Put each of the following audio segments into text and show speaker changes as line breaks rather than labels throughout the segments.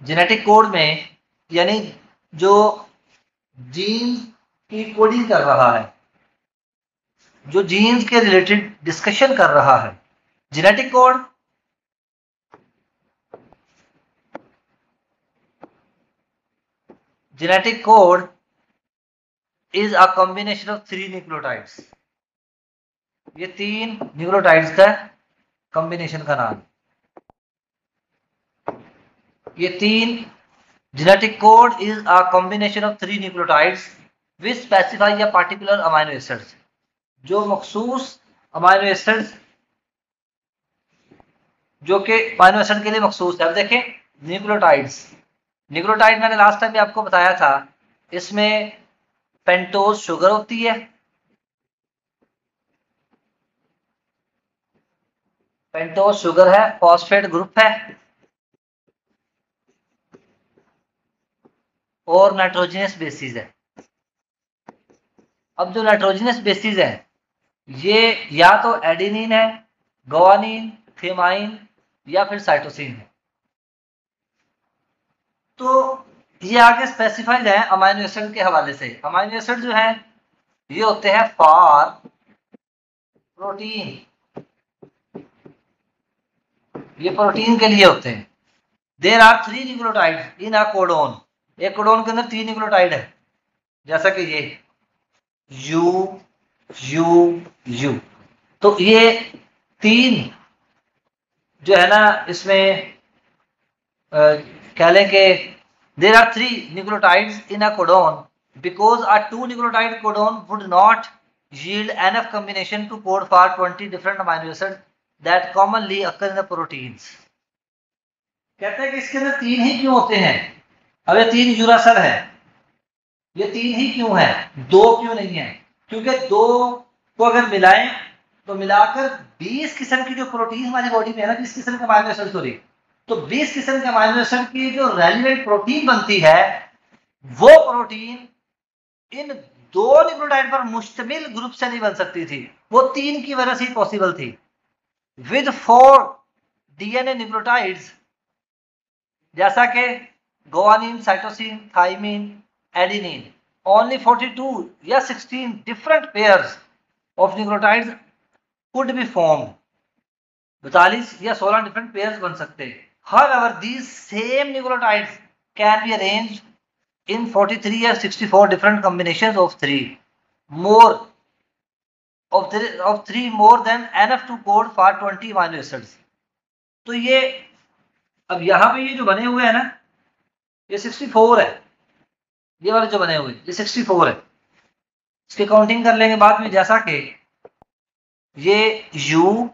Genetic code में यानी जो जीन की कोडिंग कर रहा है, जो जीन्स के रिलेटेड डिस्कशन कर रहा है। Genetic code is a combination of 3 nucleotides. ये 3 न्यूक्लियोटाइड्स का कॉम्बिनेशन का नाम। ये 3 genetic code is a combination of 3 nucleotides which specify a particular amino acids. जो मखसूस अमाइनो एसिड्स जो कि अमाइनो एसिड के लिए मखसूस है। अब देखें न्यूक्लियोटाइड मैंने लास्ट टाइम भी आपको बताया था, इसमें पेंटोज शुगर होती है, पेंटोज शुगर है, फॉस्फेट ग्रुप है और नाइट्रोजनस बेसिस है। अब जो नाइट्रोजनस बेसिस है ये या तो एडेनिन है, गुआनिन, थीमाइन या फिर साइटोसिन है। तो ये आगे स्पेसिफाइड है अमाइनो एसिड के हवाले से। अमाइनो एसिड जो है ये होते हैं फॉर प्रोटीन, ये प्रोटीन के लिए होते हैं। There are 3 nucleotide in a codon. एक कोडोन के अंदर 3 न्यूक्लियोटाइड है, जैसा कि ये यू यू यू। तो ये 3 जो है ना, इसमें कह लें कि there are 3 nucleotides in a codon because a 2 nucleotide codon would not yield enough combination to code for 20 different amino acids that commonly occur in the proteins। कहते हैं कि इसके अंदर 3 ही क्यों होते हैं? अब ये 3 यूरासेल है, ये 3 ही क्यों है, 2 क्यों नहीं है? क्योंकि 2 को अगर मिलाएं तो मिलाकर 20 किस्म की जो प्रोटीन हमारी बॉडी में है ना, 20 किस्म के अमाइनो एसिड, सॉरी, तो 20 किस्म के अमाइनो एसिड की जो रेलिवेंट प्रोटीन बनती है वो प्रोटीन इन 2 न्यूक्लियोटाइड पर मुश्तमिल ग्रुप से नहीं बन सकती थी, वो 3 की वजह से ही पॉसिबल थी। विद 4 डीएनए न्यूक्लियोटाइड्स जैसा कि guanine, cytosine, thymine, adenine, only 42 या 16 different pairs of nucleotides could be formed. 42 या 16 डिफरेंट पेयर्स बन सकते हैं। However, these same nucleotides can be arranged in 43 or 64 different combinations of 3 more than enough to code for 20 amino acids। तो ये अब यहां पे ये जो बने हुए हैं ना, ये 64 है, ये वाले जो बने हुए ये 64 है। इसकी काउंटिंग कर लेंगे बाद में, जैसा कि ये यू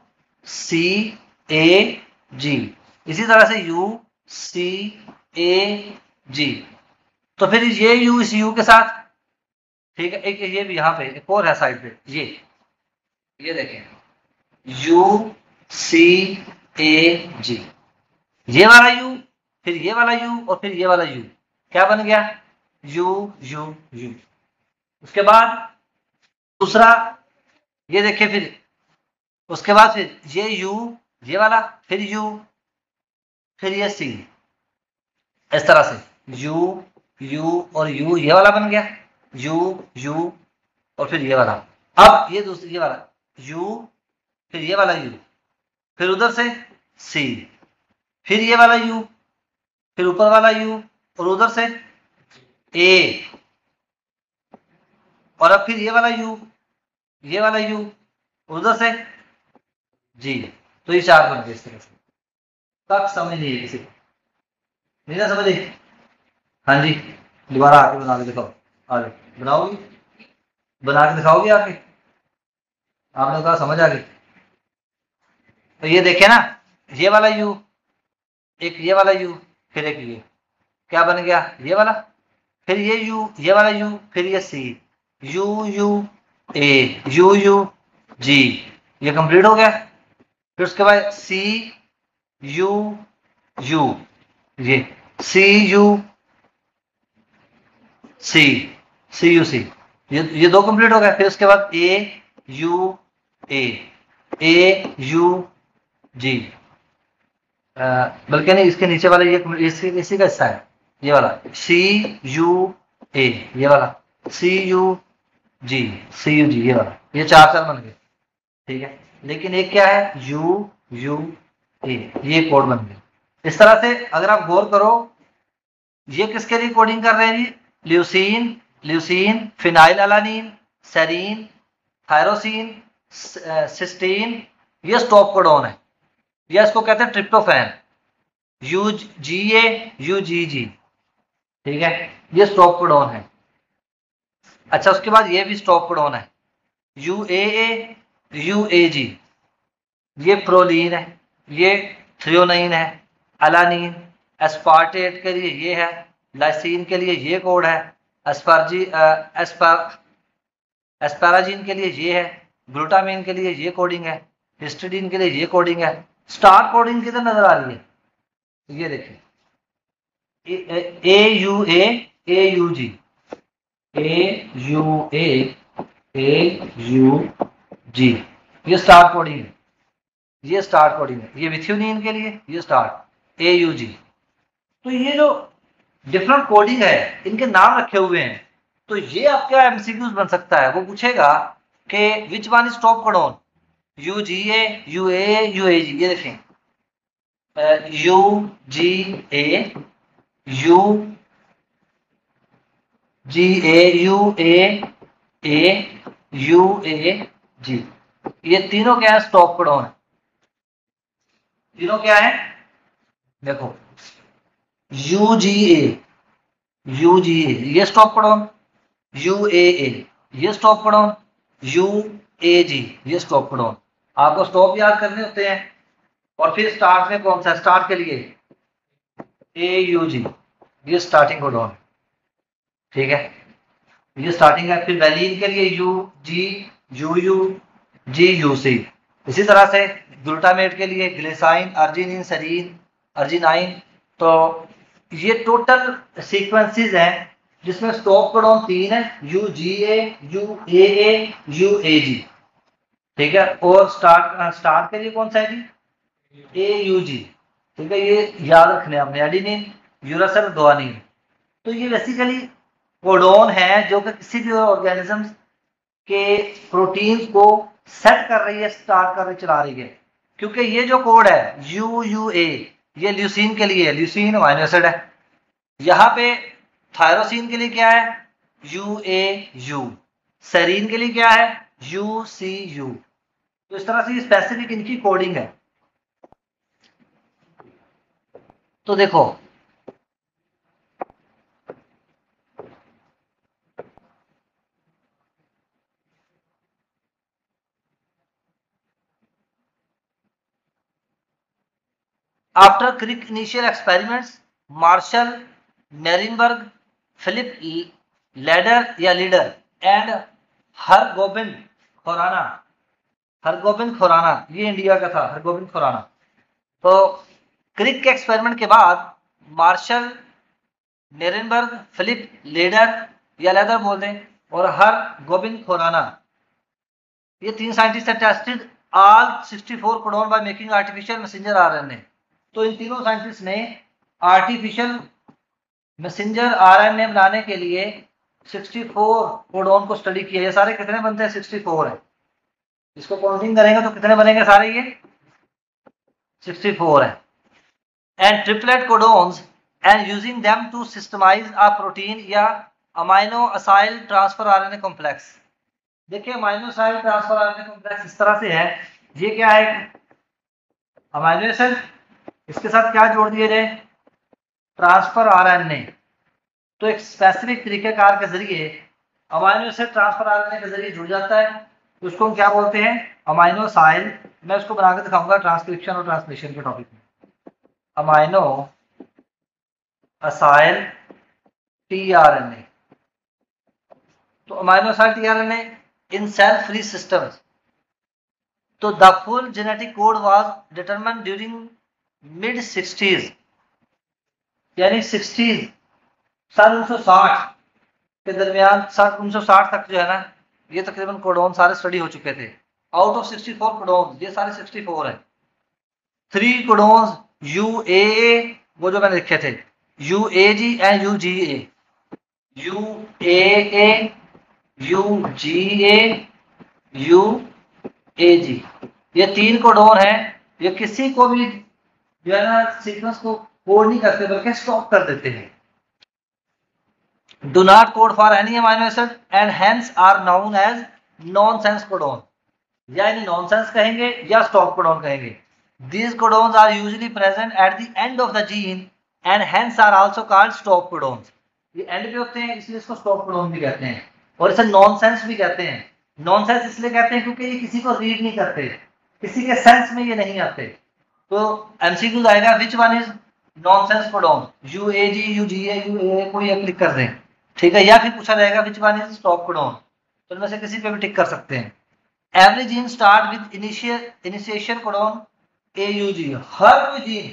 सी ए जी, इसी तरह से यू सी ए जी, तो फिर ये यू इस यू के साथ, ठीक है, एक ये भी यहाँ पे एक और है साइड पे, ये देखें यू सी ए जी, ये वाला यू, फिर ये वाला यू और फिर ये वाला यू, क्या बन गया, यू यू यू। उसके बाद दूसरा ये देखिए, फिर उसके बाद फिर ये यू, ये वाला, फिर यू, फिर ये सी, इस तरह से यू यू और यू, ये वाला बन गया यू यू और फिर ये वाला। अब ये दूसरी, ये वाला यू, फिर ये वाला यू, फिर उधर से सी, फिर ये वाला यू, फिर ऊपर वाला यू और उधर से ए, और अब फिर ये वाला यू, ये वाला यू उधर से जी। तो ये 4 बन गए इस तरह से। तक समझ नहीं है किसी को, नहीं ना समझे? हाँ जी, दोबारा आके बना के दिखाओ। आगे बनाओगी, बना के दिखाओगी आके? आपने कहा समझ आ गई। तो ये देखे ना, ये वाला यू, एक ये वाला यू, फिर एक ये, क्या बन गया, ये वाला, फिर ये यू, ये वाला यू, फिर ये C, U U A, U U G, ये कंप्लीट हो गया। फिर उसके बाद सी यू यू, ये C you see, C you see, ये 2 कंप्लीट हो गया। फिर उसके बाद ए यू ए, ए यू जी, बल्कि नहीं, इसके नीचे वाला ये इसी का हिस्सा है, ये वाला CUA, ये वाला CUG, CUG, ये वाला, ये 4 बन गए, ठीक है। लेकिन एक क्या है, UUA, ये कोड बन गए। इस तरह से अगर आप गौर करो, ये किसके लिए कोडिंग कर रहे हैं जी, leucine, phenylalanine, serine, tyrosine, cysteine, ये स्टॉप कोडॉन है, या इसको कहते हैं ट्रिप्टोफैन, UGA, UGG, ठीक है, ये स्टॉप कोडॉन है। अच्छा, उसके बाद ये भी स्टॉप कोडॉन है, UAA, UAG, ये प्रोलीन है, ये थ्रियोनाइन है, अलानीन, एस्पार्टेट के लिए ये है, लाइसिन के लिए ये कोड है, एस्पाराजीन के लिए ये है, ग्लूटामिन के लिए ये कोडिंग है, हिस्टिडीन के लिए ये कोडिंग है। स्टार्ट कोडिंग किधर नजर आ रही है, ये देखिए, AUA, AUG, AUA, AUG, ये स्टार्ट कोडिंग है, ये स्टार्ट कोडिंग है, ये मिथ्योनिन के लिए ये स्टार्ट AUG। तो ये जो डिफरेंट कोडिंग है, इनके नाम रखे हुए हैं, तो ये आपका MCQs बन सकता है। वो पूछेगा कि which one is top codon, UGA, UAA, UAG, ये देखें, UGA, UAG, ये तीनों क्या है, स्टॉप कोडॉन है। तीनों क्या है, देखो, UGA, ये स्टॉप कोडॉन, UAA, ये स्टॉप कोडॉन, UAG, ये स्टॉप कोडॉन। आपको स्टॉप याद करने होते हैं। और फिर स्टार्ट में कौन सा, स्टार्ट के लिए AUG, ये स्टार्टिंग कोडॉन, ठीक है, ये स्टार्टिंग है। फिर वैलीन के लिए UG, UU, GUC। इसी तरह से ग्लूटामेट के लिए ग्लिसाइन, अर्जिनिन, सेरीन, अर्जिनाइन। तो ये टोटल सीक्वेंसेस हैं जिसमें स्टॉप कोडॉन 3 है, UGA, UAA, UAG, ठीक है। और स्टार्ट के लिए कौन सा है जी, AUG, ठीक है। ये याद रखने आपने, एडिनिन, यूरासिल, गुआनिन। तो ये बेसिकली कोडॉन है जो कि किसी भी ऑर्गेनिज्म के प्रोटीन को सेट कर रही है, स्टार्ट कर रही, चला रही है। क्योंकि ये जो कोड है UUA, ये ल्यूसीन के लिए है, ल्यूसीन अमीनो एसिड है। यहाँ पे थायरोसिन के लिए क्या है, UAU, सेरीन के लिए क्या है, UCU। तो इस तरह से स्पेसिफिक इनकी कोडिंग है। तो देखो, after Crick initial experiments, Marshall, Nirenberg, Philip Leder या लीडर एंड हरगोबिंद खुराना, ये इंडिया का था, हरगोबिंद खुराना। तो क्रिक के एक्सपेरिमेंट के बाद मार्शल, नेरिनबर्ग, फिलिप लेडर या लेदर बोल दें, और हरगोबिंद खुराना, ये 3 scientist tested all 64 codon by making artificial messenger RNA। तो इन तीनों साइंटिस्ट ने आर्टिफिशियल मैसेंजर RNA बनाने के लिए 64 कोडॉन को स्टडी किया। ये सारे कितने बनते हैं, 64 है। इसको काउंटिंग करेंगे तो कितने बनेंगे सारे, ये 64 है। And triplet codons and using them to systemise a protein या amino acyl transfer RNA complex. देखिए, amino acyl transfer RNA complex इस तरह से है, ये क्या है, अमाइनो एसिड, इसके साथ क्या जोड़ दिया जाए, ट्रांसफर RNA। तो एक स्पेसिफिक तरीकेकार के जरिए अमाइनो एसिड ट्रांसफर RNA के जरिए जुड़ जाता है, तो उसको हम क्या बोलते हैं, अमाइनो असाइल। मैं उसको बना के दिखाऊंगा ट्रांसक्रिप्शन और ट्रांसलेशन के टॉपिक में। Amino acyl tRNA। तो अमाइनो असाइल tRNA इन सेल फ्री सिस्टम्स। तो the full genetic code was determined during mid 60s, यानी 60s, सन 1960 के दरमियान, 1960 तक जो है ना, ये तकरीबन कोडॉन सारे स्टडी हो चुके थे। आउट ऑफ 64 कोडॉन, ये सारे 64 है। 3 कोडॉन्स UAA, वो जो मैंने लिखे थे UAG and UGA, UAA, UGA, UAG, ये 3 कोडोन है। ये किसी को भी जो है ना सीक्वेंस को कोड नहीं करते बल्कि स्टॉप कर देते हैं। Do not code for any amino acid and hence are known as nonsense codon, या इन्हें नॉनसेंस कहेंगे या स्टॉप कोडॉन कहेंगे। These codons are usually present at the end of the gene and hence are also called stop codons। ये and पे होते हैं इसलिए इसको स्टॉप कोडॉन भी कहते हैं और इसे नॉनसेंस भी कहते हैं। नॉनसेंस इसलिए कहते हैं क्योंकि ये किसी को रीड नहीं करते, किसी के सेंस में ये नहीं आते। तो एमसीक्यू आएगा which one is nonsense codon, UAG, UGA, UAA, कोई एक क्लिक कर दें, ठीक है। या फिर पूछा जाएगा which one is stop codon, तो इनमें से किसी पे भी टिक कर सकते हैं। Every gene start with initiation codon AUG। हर कोई जीन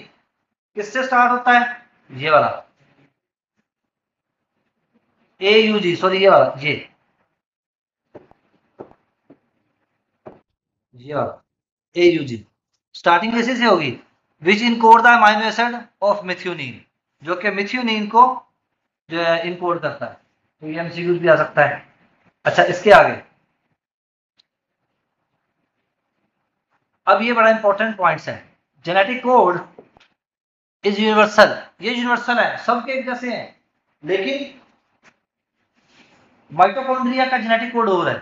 किससे स्टार्ट होता है? ये वाला AUG, सॉरी ये वाला, ये वाला AUG स्टार्टिंग किसी से होगी, which encode the amino acid of methionine, जो कि मिथ्योनिन को जो है इनकोड करता है। तो ये एमसीक्यू भी आ सकता है। अच्छा, इसके आगे अब ये बड़ा इंपॉर्टेंट पॉइंट्स है। जेनेटिक कोड इज यूनिवर्सल, ये यूनिवर्सल है, सबके एक जैसे हैं, लेकिन माइटोकॉन्ड्रिया का जेनेटिक कोड और है,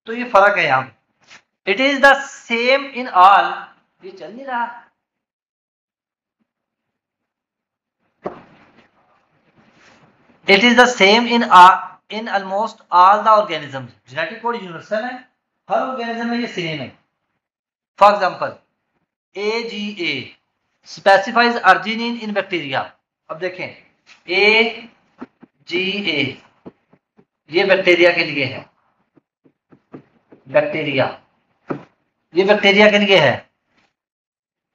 तो ये फर्क है यहाँ। It is the same in all, ये चल नहीं रहा, it is the same in almost all the organism. Genetic code universal है, हर ऑर्गेनिज्म में ये सेम है। For example AGA specifies arginine in bacteria. अब देखें AGA ये बैक्टीरिया के लिए है, बैक्टीरिया, ये बैक्टीरिया के लिए है।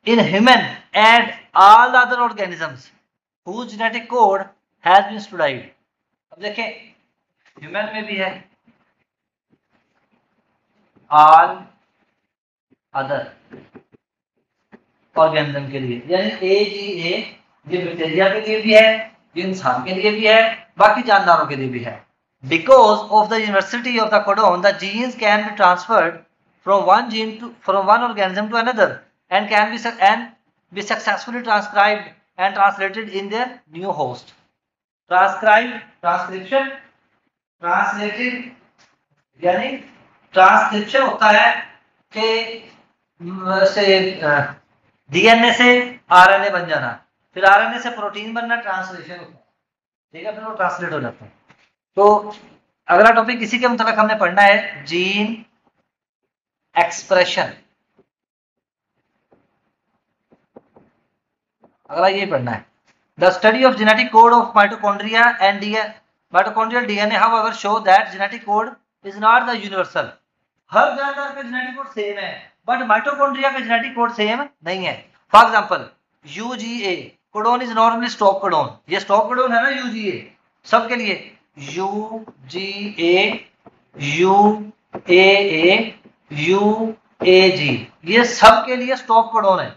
In human and all other organisms whose genetic code has been studied. अब देखें ह्यूमन में भी है, ऑल अदर ऑर्गेनिज्म के लिए, यानी AGA ये बैक्टीरिया के लिए भी है, ये इंसान के लिए भी है, बाकी जानदारों के लिए भी है। Because of the universality of the codon, the genes can be transferred from one organism to another and can be successfully transcribed and translated in their new host। Transcribed, transcription, translated, यानी transcription होता है कि से DNA से RNA बन जाना, फिर RNA से प्रोटीन बनना, ट्रांसलेशन होता है, ठीक है, फिर वो ट्रांसलेट हो जाता है। तो अगला टॉपिक इसी के मतलब हमने पढ़ना है जीन एक्सप्रेशन, अगला ये पढ़ना है। The study of genetic code of mitochondria and mitochondrial DNA however show that genetic code is not the universal। हर जानदार का जेनेटिक कोड सेम है, बट माइटोकॉन्ड्रिया का जेनेटिक कोड सेम नहीं है। For example UGA codon is normally stop codon, ये stop codon है ना UGA सबके लिए, UGA, UAA, UAG ये सब के लिए स्टॉप कोडोन है।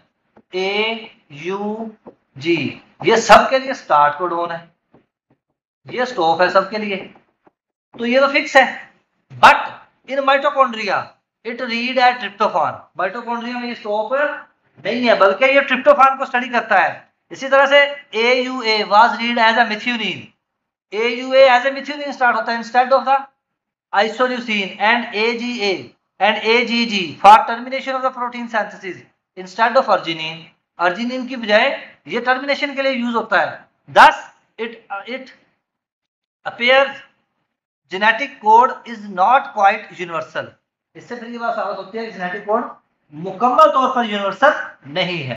AUG ये सब के लिए स्टार्ट कोडोन है, ये स्टॉप है सबके लिए, तो ये तो फिक्स है। But in mitochondria it read eight tryptophan, mitochondria में ये स्टॉप नहीं है बल्कि ये ट्रिप्टोफान को स्टडी करता है। इसी तरह से AUA was read as a methionine, AUA as a methionine start होता है instead of the isoleucine, and AGA and AGG for termination of the protein synthesis instead of arginine, arginine की बजाय ये टर्मिनेशन के लिए यूज होता है। Thus it appears genetic code is not quite universal. इससे फिर ये बात साबित होती है कि जेनेटिक कोड मुकम्मल तौर पर यूनिवर्सल नहीं है।